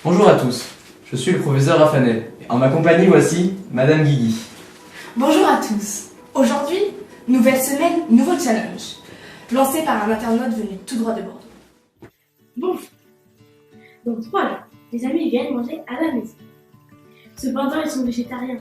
Bonjour à tous, je suis le professeur Raphanel. En ma compagnie, voici Madame Guigui. Bonjour à tous. Aujourd'hui, nouvelle semaine, nouveau challenge. Lancé par un internaute venu tout droit de Bordeaux. Bon, donc voilà, les amis viennent manger à la maison. Cependant, ils sont végétariens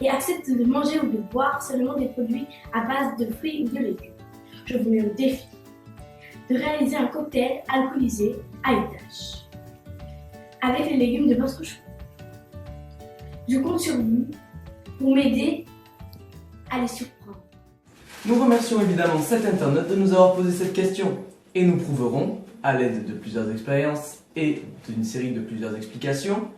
et acceptent de manger ou de boire seulement des produits à base de fruits ou de légumes. Je vous mets au défi de réaliser un cocktail alcoolisé à étage avec les légumes de votre choix. Je compte sur vous pour m'aider à les surprendre. Nous remercions évidemment cet internaute de nous avoir posé cette question et nous prouverons, à l'aide de plusieurs expériences et d'une série de plusieurs explications,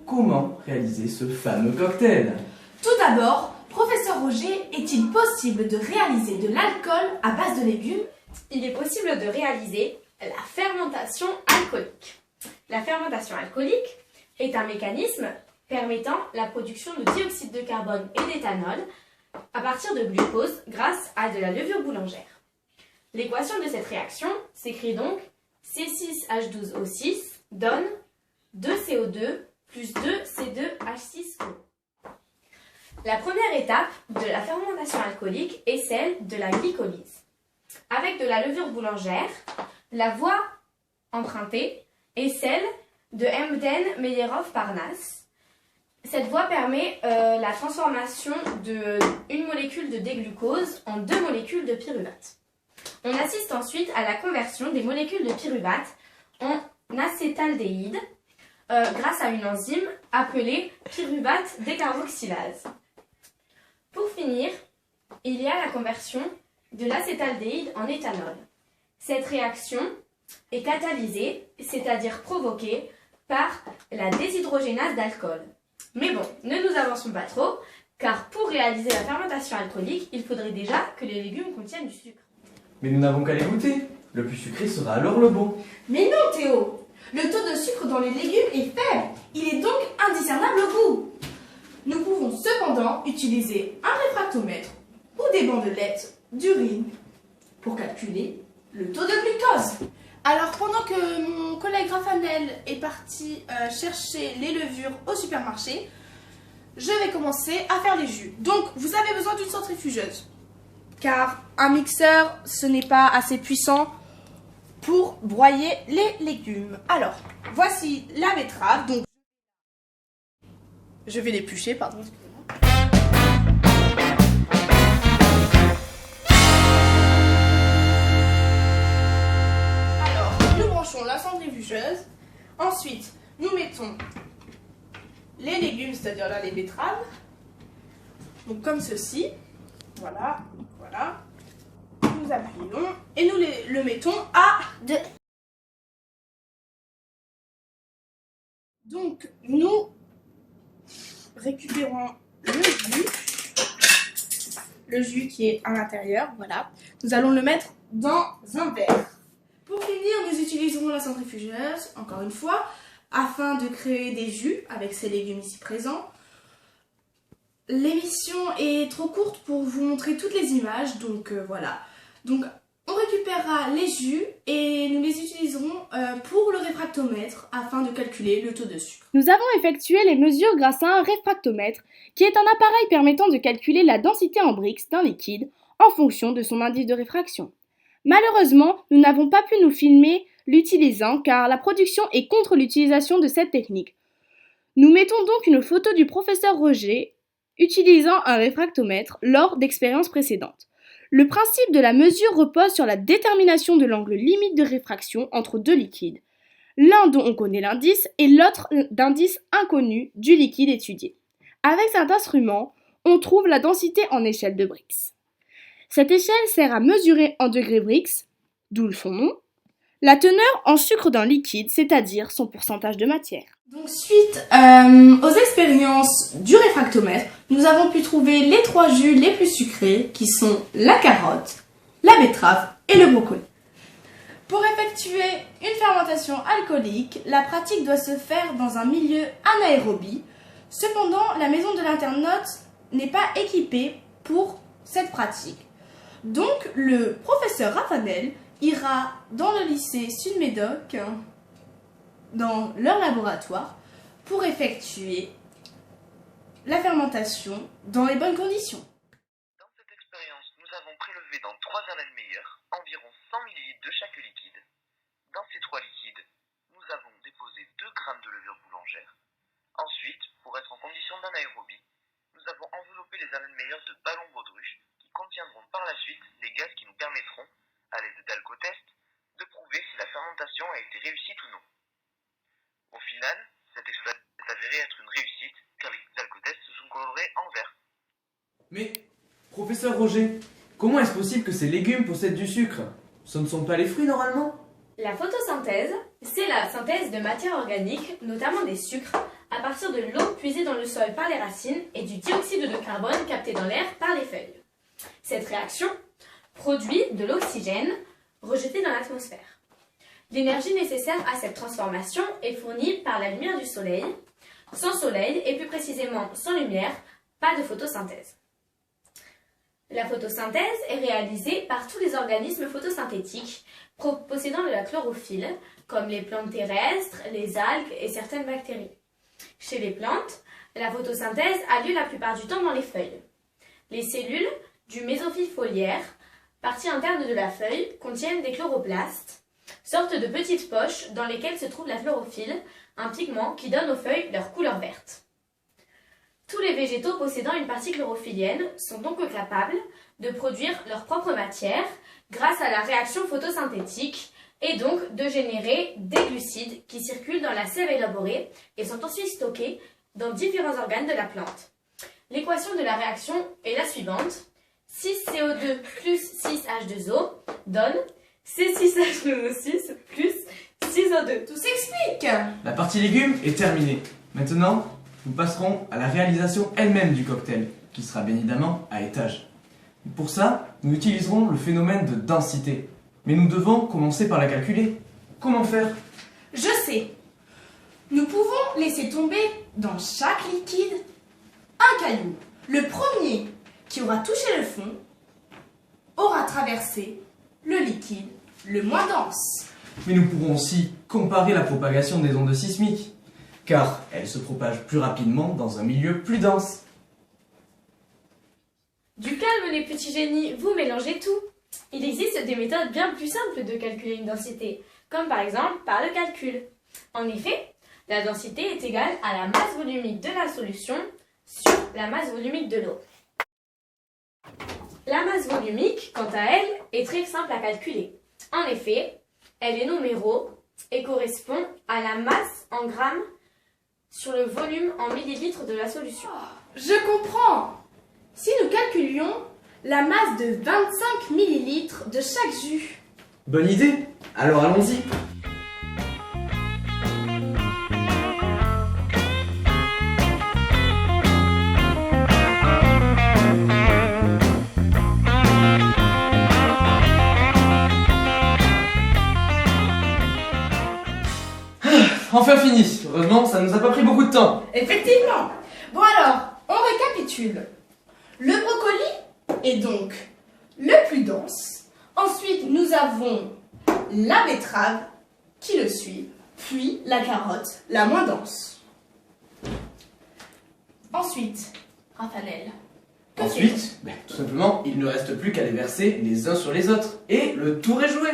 comment réaliser ce fameux cocktail. Tout d'abord, professeur Roger, est-il possible de réaliser de l'alcool à base de légumes? Il est possible de réaliser la fermentation alcoolique. La fermentation alcoolique est un mécanisme permettant la production de dioxyde de carbone et d'éthanol à partir de glucose grâce à de la levure boulangère. L'équation de cette réaction s'écrit donc C6H12O6 donne 2CO2 plus 2C2H6O. La première étape de la fermentation alcoolique est celle de la glycolyse. Avec de la levure boulangère, la voie empruntée est celle de Emden-Meyerhof-Parnasse. Cette voie permet la transformation d'une molécule de déglucose en 2 molécules de pyruvate. On assiste ensuite à la conversion des molécules de pyruvate en acétaldéhyde grâce à une enzyme appelée pyruvate décarboxylase. Pour finir, il y a la conversion de l'acétaldéhyde en éthanol. Cette réaction est catalysée, c'est-à-dire provoquée par la déshydrogénase d'alcool. Mais bon, ne nous avançons pas trop, car pour réaliser la fermentation alcoolique, il faudrait déjà que les légumes contiennent du sucre. Mais nous n'avons qu'à les goûter. Le plus sucré sera alors le bon. Mais non Théo, le taux de sucre dans les légumes est faible, il est donc indiscernable au goût. Nous pouvons cependant utiliser un réfractomètre ou des bandelettes d'urine pour calculer le taux de glucose. Alors pendant que mon collègue Raphanel est parti chercher les levures au supermarché, je vais commencer à faire les jus. Donc vous avez besoin d'une centrifugeuse, car un mixeur ce n'est pas assez puissant pour broyer les légumes. Alors voici la betterave, donc je vais l'éplucher, pardon. La centrifugeuse. Ensuite, nous mettons les légumes, c'est-à-dire là les betteraves. Donc comme ceci. Voilà, voilà. Nous appuyons et nous le mettons à 2. Donc nous récupérons le jus qui est à l'intérieur. Voilà. Nous allons le mettre dans un verre. Pour finir, nous utiliserons la centrifugeuse, encore une fois, afin de créer des jus avec ces légumes ici présents. L'émission est trop courte pour vous montrer toutes les images, donc voilà. Donc on récupérera les jus et nous les utiliserons pour le réfractomètre afin de calculer le taux de sucre. Nous avons effectué les mesures grâce à un réfractomètre, qui est un appareil permettant de calculer la densité en Brix d'un liquide en fonction de son indice de réfraction. Malheureusement, nous n'avons pas pu nous filmer l'utilisant car la production est contre l'utilisation de cette technique. Nous mettons donc une photo du professeur Roger utilisant un réfractomètre lors d'expériences précédentes. Le principe de la mesure repose sur la détermination de l'angle limite de réfraction entre 2 liquides, l'un dont on connaît l'indice et l'autre d'indice inconnu du liquide étudié. Avec cet instrument, on trouve la densité en échelle de Brix. Cette échelle sert à mesurer en degrés Brix, d'où son nom, la teneur en sucre d'un liquide, c'est-à-dire son pourcentage de matière. Donc suite aux expériences du réfractomètre, nous avons pu trouver les 3 jus les plus sucrés qui sont la carotte, la betterave et le brocoli. Pour effectuer une fermentation alcoolique, la pratique doit se faire dans un milieu anaérobie. Cependant, la maison de l'internaute n'est pas équipée pour cette pratique. Donc, le professeur Raphanel ira dans le lycée Sud-Médoc dans leur laboratoire pour effectuer la fermentation dans les bonnes conditions. Dans cette expérience, nous avons prélevé dans 3 Erlenmeyer environ 100 ml de chaque liquide. Dans ces 3 liquides, nous avons déposé 2 grammes de levure boulangère. Ensuite, pour être en condition d'anaérobie, nous avons enveloppé les Erlenmeyer de ballons baudruche qui contiendront par la suite les gaz qui nous permettront, à l'aide d'alcotests, de prouver si la fermentation a été réussie ou non. Au final, cette expérience s'est avérée être une réussite car les alcotests se sont colorés en vert. Mais, professeur Roger, comment est-ce possible que ces légumes possèdent du sucre? Ce ne sont pas les fruits normalement? La photosynthèse, c'est la synthèse de matières organiques, notamment des sucres, à partir de l'eau puisée dans le sol par les racines et du dioxyde de carbone capté dans l'air par les feuilles. Cette réaction produit de l'oxygène rejeté dans l'atmosphère. L'énergie nécessaire à cette transformation est fournie par la lumière du soleil. Sans soleil, et plus précisément sans lumière, pas de photosynthèse. La photosynthèse est réalisée par tous les organismes photosynthétiques possédant de la chlorophylle, comme les plantes terrestres, les algues et certaines bactéries. Chez les plantes, la photosynthèse a lieu la plupart du temps dans les feuilles. Les cellules du mésophile foliaire, partie interne de la feuille, contiennent des chloroplastes, sortes de petites poches dans lesquelles se trouve la chlorophylle, un pigment qui donne aux feuilles leur couleur verte. Tous les végétaux possédant une partie chlorophyllienne sont donc capables de produire leur propre matière grâce à la réaction photosynthétique et donc de générer des glucides qui circulent dans la sève élaborée et sont ensuite stockés dans différents organes de la plante. L'équation de la réaction est la suivante. 6CO2 plus 6H2O donne C6H2O6 plus 6O2. Tout s'explique. La partie légumes est terminée. Maintenant, nous passerons à la réalisation elle-même du cocktail, qui sera bien évidemment à étage. Pour ça, nous utiliserons le phénomène de densité. Mais nous devons commencer par la calculer. Comment faire? Je sais. Nous pouvons laisser tomber dans chaque liquide un caillou. Le premier qui aura touché le fond aura traversé le liquide le moins dense. Mais nous pourrons aussi comparer la propagation des ondes sismiques, car elles se propagent plus rapidement dans un milieu plus dense. Du calme les petits génies, vous mélangez tout. Il existe des méthodes bien plus simples de calculer une densité, comme par exemple par le calcul. En effet, la densité est égale à la masse volumique de la solution sur la masse volumique de l'eau. La masse volumique, quant à elle, est très simple à calculer. En effet, elle est nommée ρ et correspond à la masse en grammes sur le volume en millilitres de la solution. Je comprends. Si nous calculions la masse de 25 millilitres de chaque jus. Bonne idée! Alors allons-y! Enfin fini! Heureusement, ça nous a pas pris beaucoup de temps. Effectivement. Bon alors, on récapitule. Le brocoli est donc le plus dense. Ensuite, nous avons la betterave qui le suit, puis la carotte, la moins dense. Ensuite, Raphaël. que fait-on? Ensuite, tout simplement, il ne reste plus qu'à les verser les uns sur les autres. Et le tour est joué!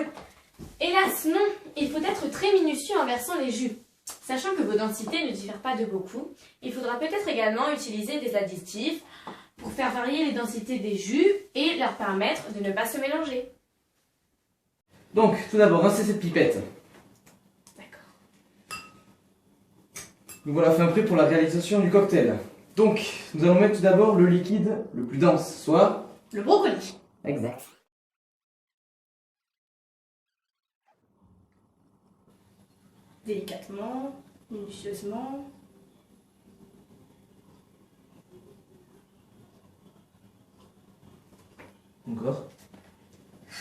Hélas, non, il faut être très minutieux en versant les jus. Sachant que vos densités ne diffèrent pas de beaucoup, il faudra peut-être également utiliser des additifs pour faire varier les densités des jus et leur permettre de ne pas se mélanger. Donc, tout d'abord, rincez cette pipette. D'accord. Nous voilà fin prêt pour la réalisation du cocktail. Donc, nous allons mettre tout d'abord le liquide le plus dense, soit... Le brocoli. Exact. Délicatement, minutieusement. Encore.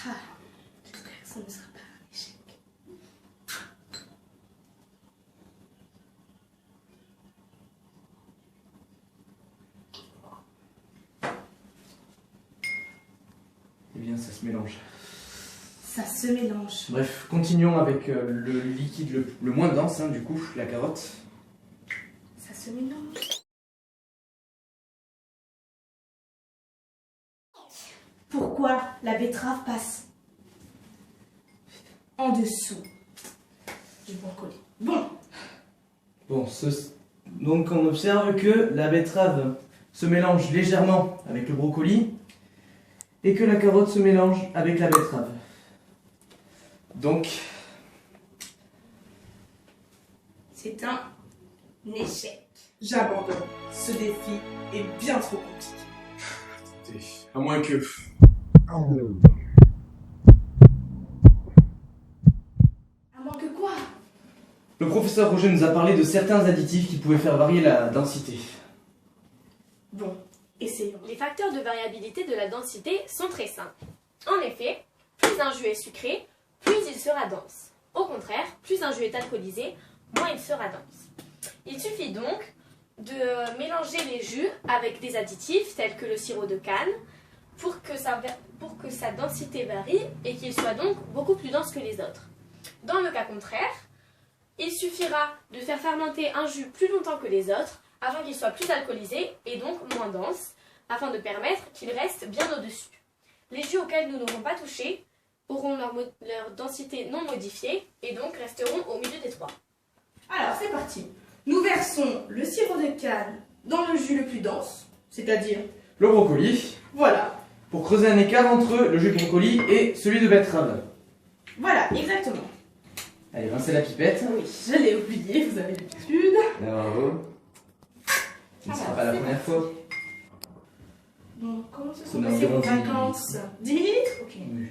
Ah, j'espère que ça ne sera pas un échec. Eh bien, ça se mélange. Ça se mélange. Bref, continuons avec le liquide le moins dense, du coup, la carotte. Ça se mélange. Pourquoi la betterave passe en dessous du brocoli? Bon, Bon, donc on observe que la betterave se mélange légèrement avec le brocoli et que la carotte se mélange avec la betterave. Donc, c'est un échec. J'abandonne. Ce défi est bien trop compliqué. à moins que... À moins que quoi? Le professeur Roger nous a parlé de certains additifs qui pouvaient faire varier la densité. Bon, essayons. Les facteurs de variabilité de la densité sont très simples. En effet, plus un jus est sucré, plus il sera dense. Au contraire, plus un jus est alcoolisé, moins il sera dense. Il suffit donc de mélanger les jus avec des additifs tels que le sirop de canne pour que sa densité varie et qu'il soit donc beaucoup plus dense que les autres. Dans le cas contraire, il suffira de faire fermenter un jus plus longtemps que les autres afin qu'il soit plus alcoolisé et donc moins dense, afin de permettre qu'il reste bien au-dessus. Les jus auxquels nous n'aurons pas touché auront leur densité non modifiée et donc resteront au milieu des trois. Alors, c'est parti. Nous versons le sirop de canne dans le jus le plus dense, c'est-à-dire, Le brocoli, voilà, pour creuser un écart entre le jus de brocoli et celui de betterave. voilà, exactement. Allez, rincez la pipette. Oui, je l'ai oublié, vous avez l'habitude. Bravo. Ce ne sera pas la première fois. Bon, comment se sont On a passées vos environ 10 vacances? 10 minutes? Ok. Oui.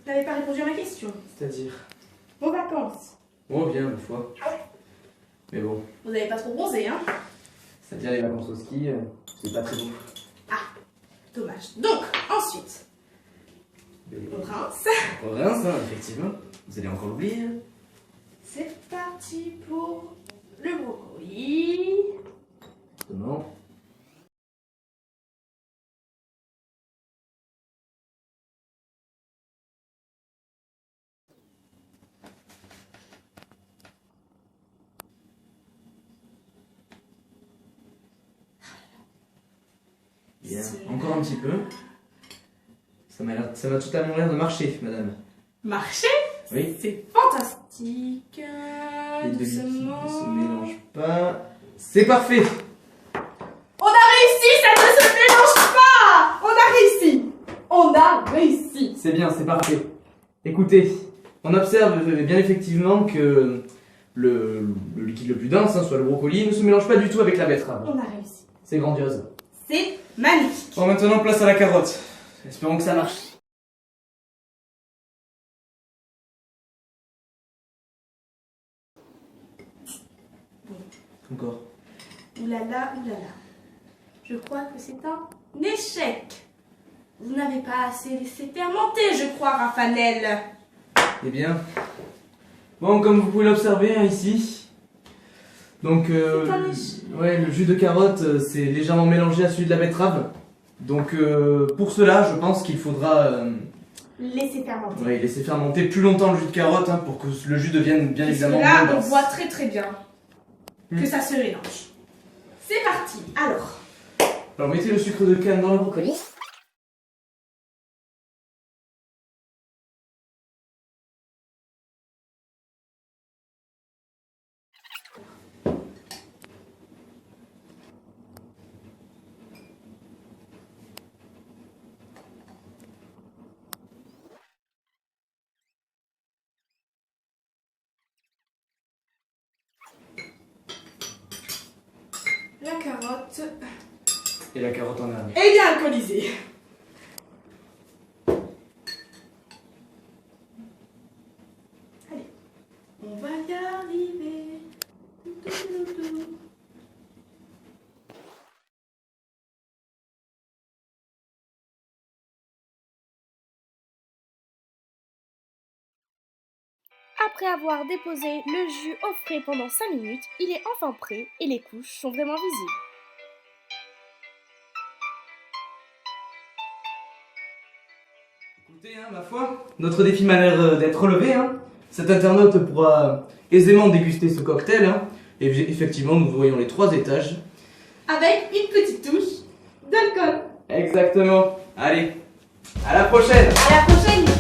Vous n'avez pas répondu à ma question. C'est-à-dire... Vos vacances? Oh bien, ma foi. Ah ouais. Mais bon, Vous n'avez pas trop bronzé, hein? c'est-à-dire les vacances au ski, c'est pas très beau. Dommage. Donc, ensuite, Mais on rince. on rince, effectivement. Vous allez encore l'oublier. C'est parti pour le brocoli. Non. Bien. Encore un petit peu. Ça m'a totalement l'air de marcher, madame. Marcher? Oui. C'est fantastique. Les deux liquides Doucement. ne se mélangent pas. C'est parfait. On a réussi, ça ne se mélange pas. On a réussi. On a réussi. C'est bien, c'est parfait. Écoutez, on observe bien effectivement que le liquide le plus dense, soit le brocoli, ne se mélange pas du tout avec la betterave. On a réussi. C'est grandiose. C'est magnifique. Bon, maintenant place à la carotte. Espérons que ça marche. Encore. Oulala, oulala. Je crois que c'est un échec. Vous n'avez pas assez laissé fermenter, je crois, Raphaël. Eh bien. Bon, comme vous pouvez l'observer ici. Donc, C'est un échec. ouais, le jus de carotte, c'est légèrement mélangé à celui de la betterave. Donc, pour cela, je pense qu'il faudra Laissez fermenter. ouais, laisser fermenter plus longtemps le jus de carotte pour que le jus devienne bien Parce que évidemment là, moins on dense. voit très très bien que ça se mélange. C'est parti. Alors, Alors, mettez le sucre de canne dans le brocoli. la carotte Et la carotte en dernier. est bien alcoolisée. Allez, on va y arriver. Après avoir déposé le jus au frais pendant 5 minutes, il est enfin prêt et les couches sont vraiment visibles. Écoutez, ma foi, notre défi m'a l'air d'être relevé. Cet internaute pourra aisément déguster ce cocktail. Et effectivement, nous voyons les 3 étages. Avec une petite touche d'alcool. Exactement. Allez, à la prochaine. À la prochaine.